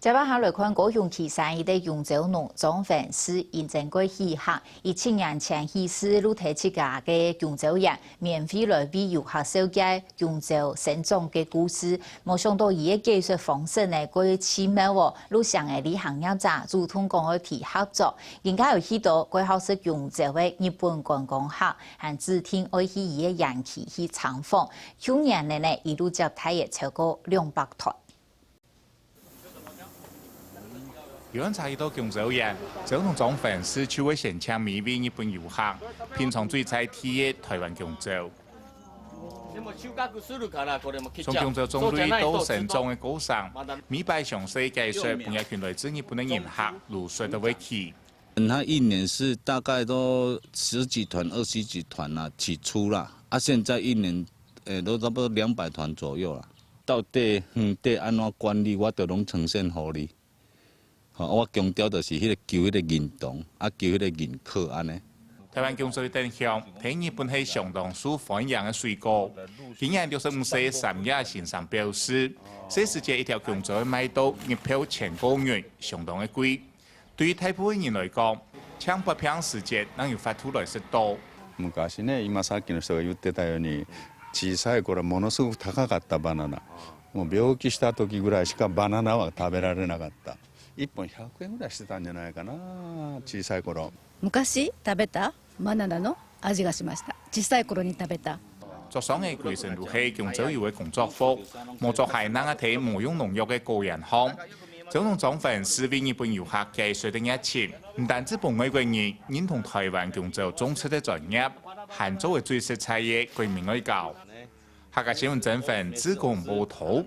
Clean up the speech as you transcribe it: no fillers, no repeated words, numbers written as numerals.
接下来看高雄旗山的永州农庄粉丝认证过戏客，17年前戏师露台七家的永州人免费来为游客讲解永州生长的故事。没想到伊的技术方式呢，过奇妙哦！路上的旅行业者主动跟我提合作，人家有许多过好是永州的日本观光客，还指定爱去伊的人气去参访。去年呢，一路接待也超过200团。 有人查到永州人，这种装粉丝就会现场迷为日本游客，品尝最在地的台湾永州。从永州中队到成长的过程，米白详细介绍半夜群来自日本的游客入睡的围棋。他一年是大概都10几团、20几团啦，起初啦，现在一年都差不多200团左右啦。到底安怎管理，我都拢呈现给你。 我强调就是迄个求迄个认同，求迄个认可安尼。台湾永州的灯香，喺日本係相當受歡迎嘅水果。今年65歲3月線上表示，這世界一條永州嘅賣到1票1000個元，相當嘅貴。對於大部分人來講，搶不平時節能有發出來是多。昔ね、今さっきの人が言ってたように、小さい頃ものすごく高かったバナナ。もう病気した時ぐらいしかバナナは食べられなかった。 1本100円ぐらいしてたんじゃないかな、小さい頃。昔食べたバナナの味がしました。小さい頃に食べた。作爽嘅巨神如係永州有嘅工作服，冇作係那一睇冇用農藥嘅個人行。這種裝粉是為日本遊客介紹的熱情，唔單止幫外國人認同台灣永州種植嘅專業，還作為最實在嘅國民外交。客家新聞整份自貢報道。